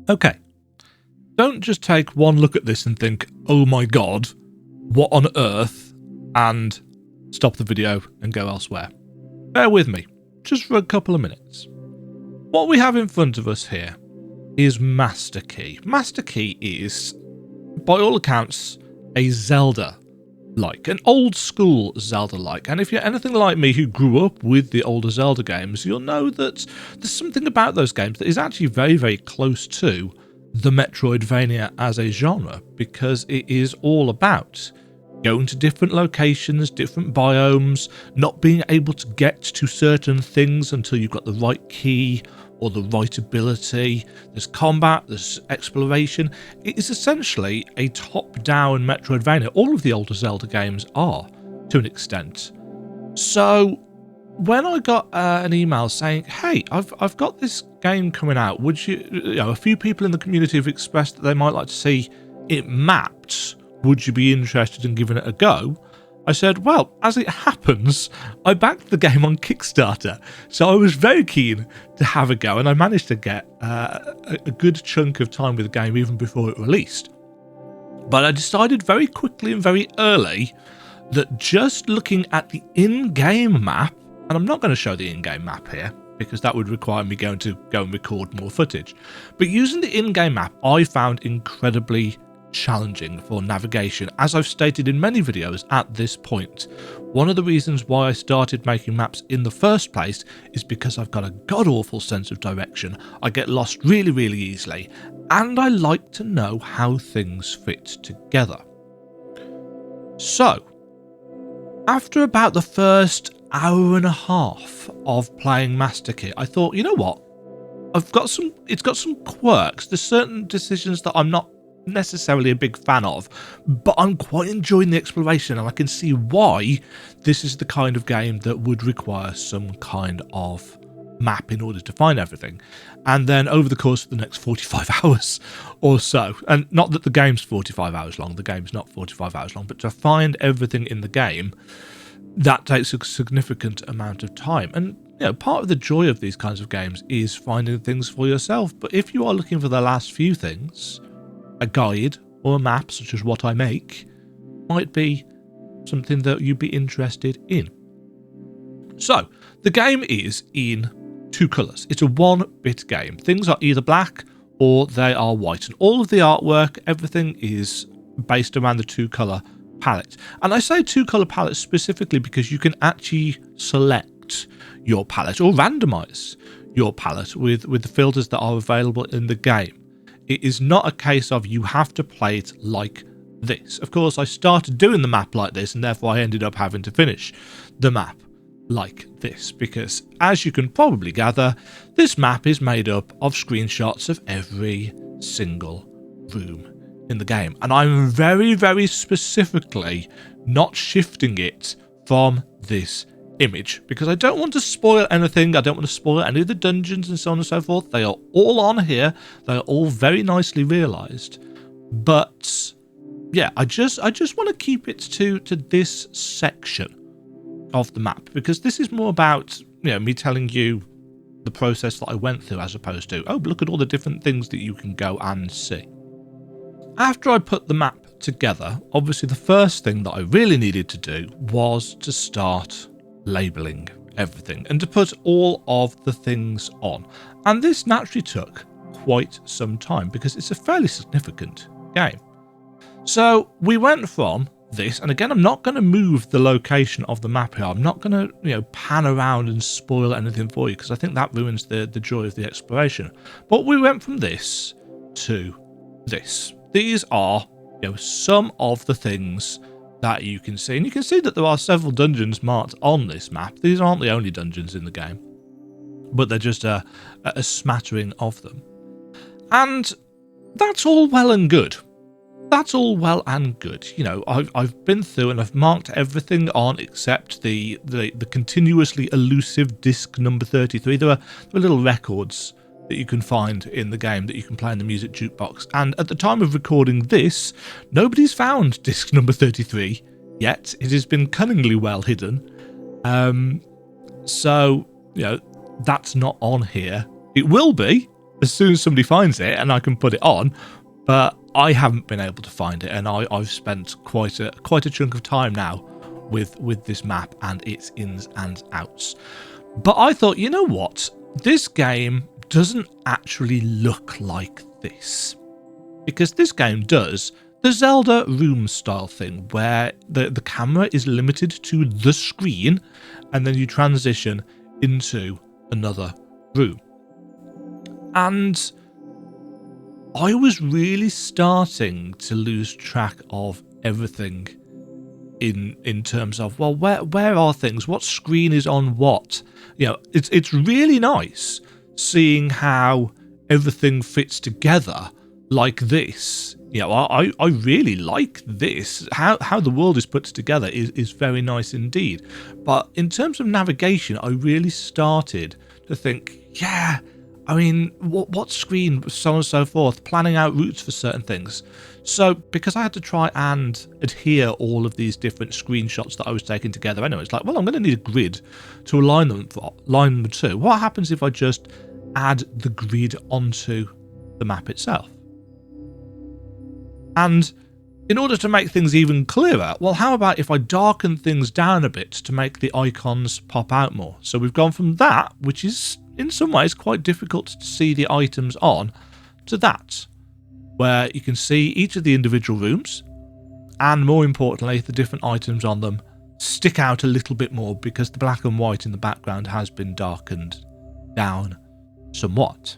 Okay, don't just take one look at this and think, oh my god, what on earth, and stop the video and go elsewhere. Bear with me, just for a couple of minutes. What we have in front of us here is Master Key. Master Key is, by all accounts, a Zelda-like, an old-school Zelda-like. And if you're anything like me who grew up with the older Zelda games, you'll know that there's something about those games that is actually very, very close to the Metroidvania as a genre, because it is all about going to different locations, different biomes, not being able to get to certain things until you've got the right key or the right ability. There's combat, there's exploration. It is essentially a top-down Metroidvania. All of the older Zelda games are, to an extent. So when I got an email saying, hey, I've got this game coming out, would you know, a few people in the community have expressed that they might like to see it mapped, would you be interested in giving it a go? I said, well, as it happens, I backed the game on Kickstarter, so I was very keen to have a go, and I managed to get a good chunk of time with the game even before it released. But I decided very quickly and very early that just looking at the in-game map, and I'm not going to show the in-game map here, because that would require me going to go and record more footage, but using the in-game map I found incredibly challenging for navigation. As I've stated in many videos at this point, one of the reasons why I started making maps in the first place is because I've got a god-awful sense of direction. I get lost really, really easily, and I like to know how things fit together. So, after about the first hour and a half of playing Master Key, I thought, you know what? It's got some quirks. There's certain decisions that I'm not necessarily a big fan of, but I'm quite enjoying the exploration, and I can see why this is the kind of game that would require some kind of map in order to find everything. And then over the course of the next 45 hours or so, and not that the game's 45 hours long, the game's not 45 hours long, but to find everything in the game, that takes a significant amount of time. And you know, part of the joy of these kinds of games is finding things for yourself. But if you are looking for the last few things, a guide or a map, such as what I make, might be something that you'd be interested in. So, the game is in two colours. It's a 1-bit game. Things are either black or they are white. And all of the artwork, everything is based around the two-colour palette. And I say two-colour palette specifically because you can actually select your palette or randomise your palette with the filters that are available in the game. It is not a case of you have to play it like this. Of course, I started doing the map like this, and therefore I ended up having to finish the map like this, because as you can probably gather, this map is made up of screenshots of every single room in the game. And I'm very, very specifically not shifting it from this image, because I don't want to spoil anything. I don't want to spoil any of the dungeons and so on and so forth. They are all on here. They are all very nicely realised. But yeah, I just want to keep it to this section of the map, because this is more about, you know, me telling you the process that I went through, as opposed to, oh, look at all the different things that you can go and see. After I put the map together, obviously the first thing that I really needed to do was to start labelling everything and to put all of the things on. And this naturally took quite some time because it's a fairly significant game. So we went from this, and again, I'm not going to move the location of the map here. I'm not going to, you know, pan around and spoil anything for you, because I think that ruins the joy of the exploration. But we went from this to this. These are, you know, some of the things that you can see, and you can see that there are several dungeons marked on this map. These aren't the only dungeons in the game, but they're just a smattering of them. And that's all well and good. That's all well and good. You know, I've been through and I've marked everything on except the continuously elusive disc number 33. There are little records that you can find in the game that you can play in the music jukebox. And at the time of recording this, nobody's found disc number 33 yet. It has been cunningly well hidden. So, you know, that's not on here. It will be as soon as somebody finds it and I can put it on, but I haven't been able to find it, and I've spent quite a chunk of time now with this map and its ins and outs. But I thought, you know what? This game doesn't actually look like this, because this game does the Zelda room style thing where the camera is limited to the screen and then you transition into another room. And I was really starting to lose track of everything in terms of, well, where are things? What screen is on what? You know, it's really nice seeing how everything fits together like this. You know, I really like this. How the world is put together is very nice indeed. But in terms of navigation, I really started to think, yeah, I mean, what screen, so on and so forth, planning out routes for certain things. So because I had to try and adhere all of these different screenshots that I was taking together anyway, it's like, well, I'm going to need a grid to align them to. What happens if I just add the grid onto the map itself? And in order to make things even clearer, well, how about if I darken things down a bit to make the icons pop out more? So we've gone from that, which is in some ways quite difficult to see the items on, to that, where you can see each of the individual rooms, and more importantly, the different items on them stick out a little bit more because the black and white in the background has been darkened down somewhat.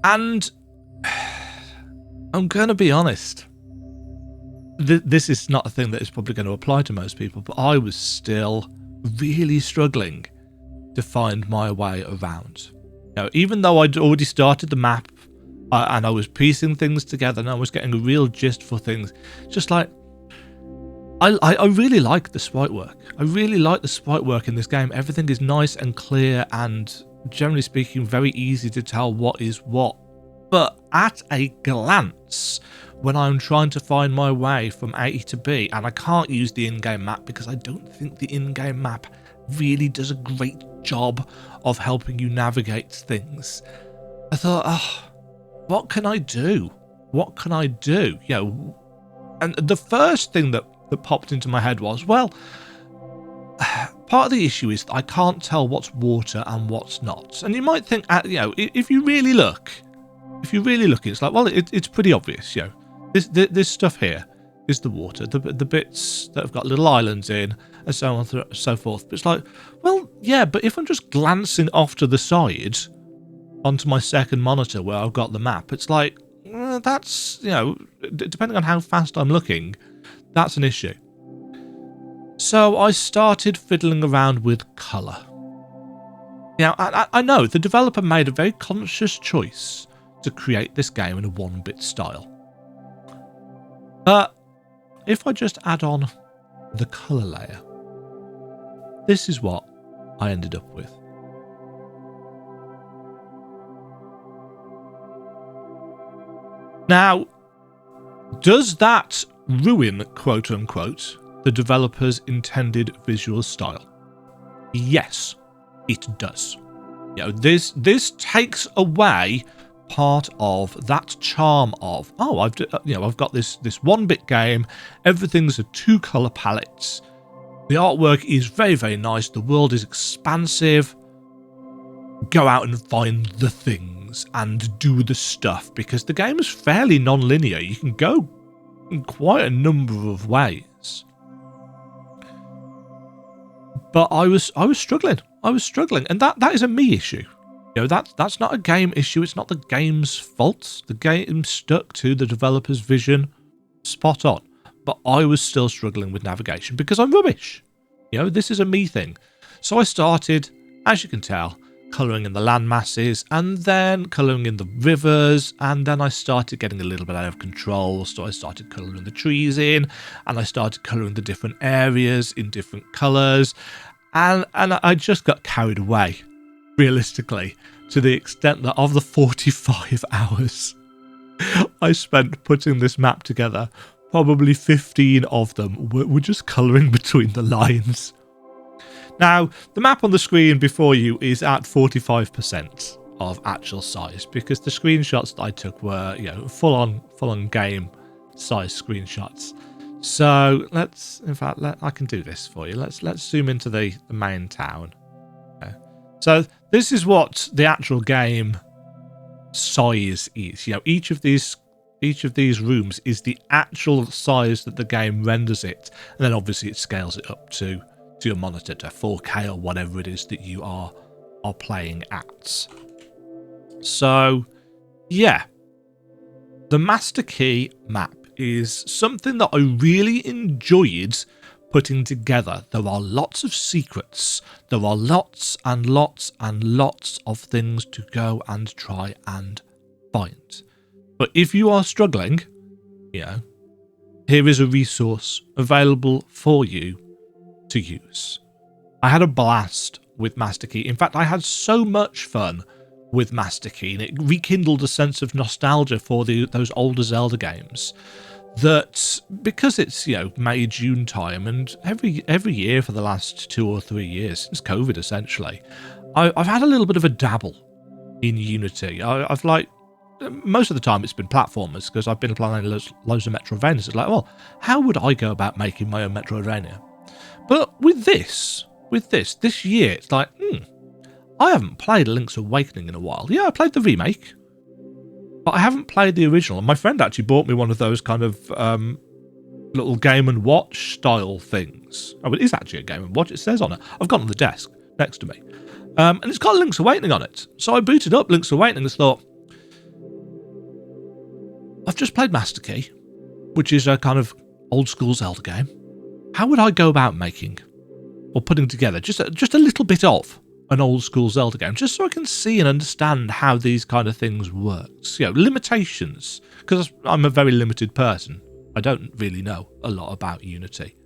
And I'm going to be honest, this is not a thing that is probably going to apply to most people, but I was still really struggling to find my way around. You know, even though I'd already started the map and I was piecing things together and I was getting a real gist for things, just like, I really like the sprite work. I really like the sprite work in this game. Everything is nice and clear and, generally speaking, very easy to tell what is what. But at a glance, when I'm trying to find my way from A to B, and I can't use the in-game map because I don't think the in-game map really does a great job of helping you navigate things, I thought, oh, what can I do? What can I do? You know, and the first thing that popped into my head was, well, part of the issue is I can't tell what's water and what's not. And you might think, you know, if you really look, it's like, well, it's pretty obvious. You know, this stuff here is the water, the bits that have got little islands in, and so on and so forth. But it's like, well, yeah, but if I'm just glancing off to the side onto my second monitor where I've got the map, it's like, that's, you know, depending on how fast I'm looking, that's an issue. So I started fiddling around with colour. Now, I know the developer made a very conscious choice to create this game in a 1-bit style. But if I just add on the colour layer, this is what I ended up with. Now, does that ruin, quote unquote, the developer's intended visual style? Yes, it does. You know, this takes away part of that charm of, oh, I've got this 1-bit game, everything's a 2-color palette, the artwork is very, very nice, the world is expansive, go out and find the things and do the stuff, because the game is fairly non-linear. You can go in quite a number of ways. But I was struggling, and that is a me issue. You know, that's not a game issue, it's not the game's fault. The game stuck to the developer's vision spot on. But I was still struggling with navigation because I'm rubbish. You know, this is a me thing. So I started, as you can tell, colouring in the land masses, and then colouring in the rivers, and then I started getting a little bit out of control, so I started colouring the trees in, and I started colouring the different areas in different colours, and I just got carried away, realistically, to the extent that of the 45 hours I spent putting this map together, probably 15 of them were just colouring between the lines. Now, the map on the screen before you is at 45%. of actual size, because the screenshots that I took were, you know, full on game size screenshots. So let's, in fact, I can do this for you. Let's zoom into the main town. Okay. So this is what the actual game size is. You know, each of these rooms is the actual size that the game renders it, and then obviously it scales it up to your monitor to 4K or whatever it is that you are playing at. So yeah, the Master Key map is something that I really enjoyed putting together. There are lots of secrets. There are lots and lots and lots of things to go and try and find. But if you are struggling, you know, here is a resource available for you to use. I had a blast with Master Key. In fact, I had so much fun with Master Key, and it rekindled a sense of nostalgia for those older Zelda games, that because it's, you know, May, June time, and every year for the last 2 or 3 years, since COVID essentially, I've had a little bit of a dabble in Unity. I've like, most of the time it's been platformers, because I've been playing loads of Metroidvanias. It's like, well, how would I go about making my own Metroidvania? But with this year, it's like, I haven't played Link's Awakening in a while. Yeah, I played the remake, but I haven't played the original. And my friend actually bought me one of those kind of little Game & Watch style things. Oh, it is actually a Game & Watch. It says on it. I've got it on the desk next to me. And it's got Link's Awakening on it. So I booted up Link's Awakening and thought, I've just played Master Key, which is a kind of old school Zelda game. How would I go about making or putting together just a little bit of an old school Zelda game, just so I can see and understand how these kind of things work? You know, limitations, because I'm a very limited person. I don't really know a lot about Unity,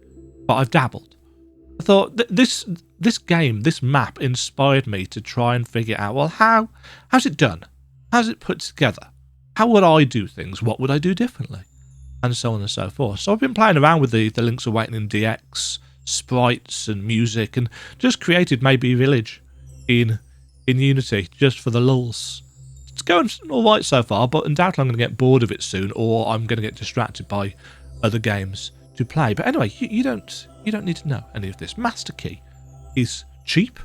but I've dabbled. I thought this game, this map inspired me to try and figure out, well, how's it done? How's it put together? How would I do things? What would I do differently? And so on and so forth. So I've been playing around with the Link's Awakening DX sprites and music, and just created maybe a village in Unity just for the lulz. It's going all right so far, but undoubtedly I'm going to get bored of it soon, or I'm going to get distracted by other games to play. But anyway, you don't need to know any of this. Master Key is cheap.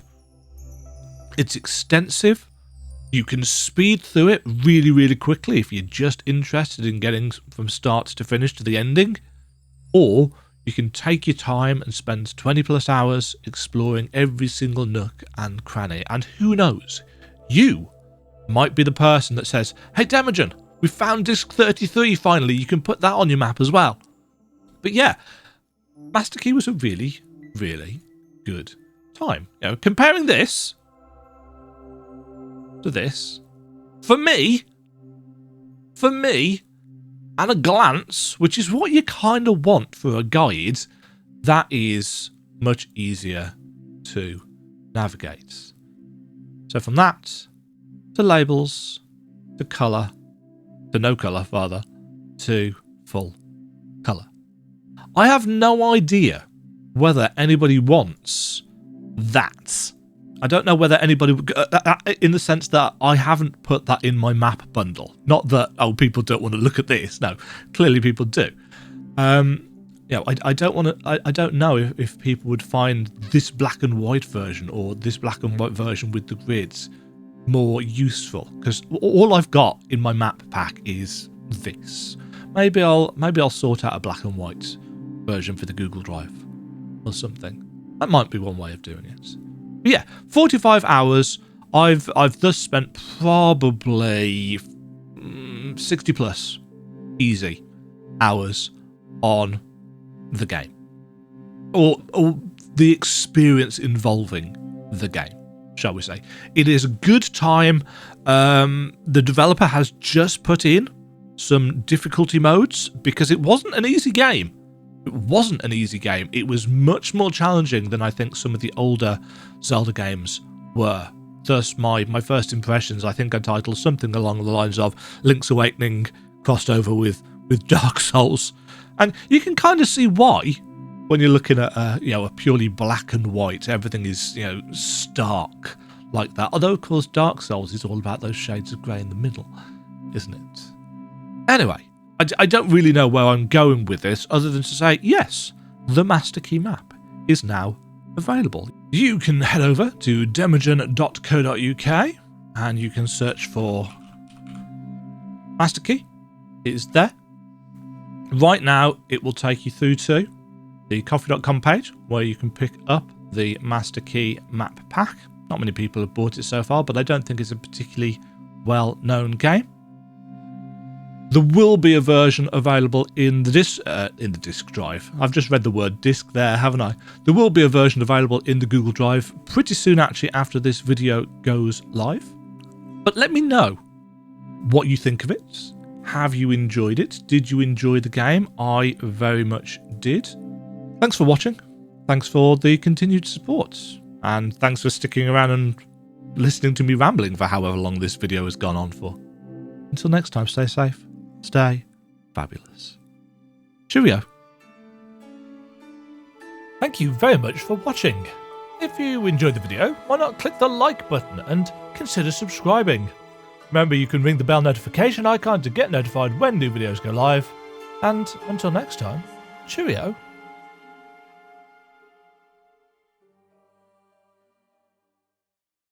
It's extensive. You can speed through it really, really quickly if you're just interested in getting from start to finish to the ending. Or you can take your time and spend 20 plus hours exploring every single nook and cranny. And who knows, you might be the person that says, hey Demajen, we found disc 33 finally, you can put that on your map as well. But yeah, Master Key was a really, really good time. You know, comparing this to this, for me, at a glance, which is what you kind of want for a guide, that is much easier to navigate. So from that, to labels, to colour, to no colour rather, to full colour. I have no idea whether anybody wants that. I don't know whether anybody, in the sense that I haven't put that in my map bundle. Not that, oh, people don't want to look at this. No, clearly people do. You know, I don't want to. I don't know if people would find this black and white version or this black and white version with the grids more useful, because all I've got in my map pack is this. Maybe I'll sort out a black and white version for the Google Drive or something. That might be one way of doing it. But yeah, 45 hours. I've thus spent probably 60 plus easy hours on the game, or the experience involving the game, shall we say. It is a good time. The developer has just put in some difficulty modes because it wasn't an easy game. It was much more challenging than I think some of the older Zelda games were. Thus, my first impressions, I think I titled something along the lines of Link's Awakening crossed over with Dark Souls. And you can kind of see why when you're looking at a purely black and white. Everything is stark, like that. Although, of course, Dark Souls is all about those shades of grey in the middle, isn't it? Anyway, I don't really know where I'm going with this other than to say, yes, the Master Key map is now available. You can head over to demajen.co.uk and you can search for Master Key. It is there. Right now, it will take you through to the coffee.com page where you can pick up the Master Key map pack. Not many people have bought it so far, but I don't think it's a particularly well-known game. There will be a version available in the disk drive. I've just read the word disk there, haven't I? There will be a version available in the Google Drive pretty soon, actually, after this video goes live. But let me know what you think of it. Have you enjoyed it? Did you enjoy the game? I very much did. Thanks for watching. Thanks for the continued support. And thanks for sticking around and listening to me rambling for however long this video has gone on for. Until next time, stay safe. Stay fabulous. Cheerio. Thank you very much for watching. If you enjoyed the video, why not click the like button and consider subscribing. Remember, you can ring the bell notification icon to get notified when new videos go live. And until next time, cheerio.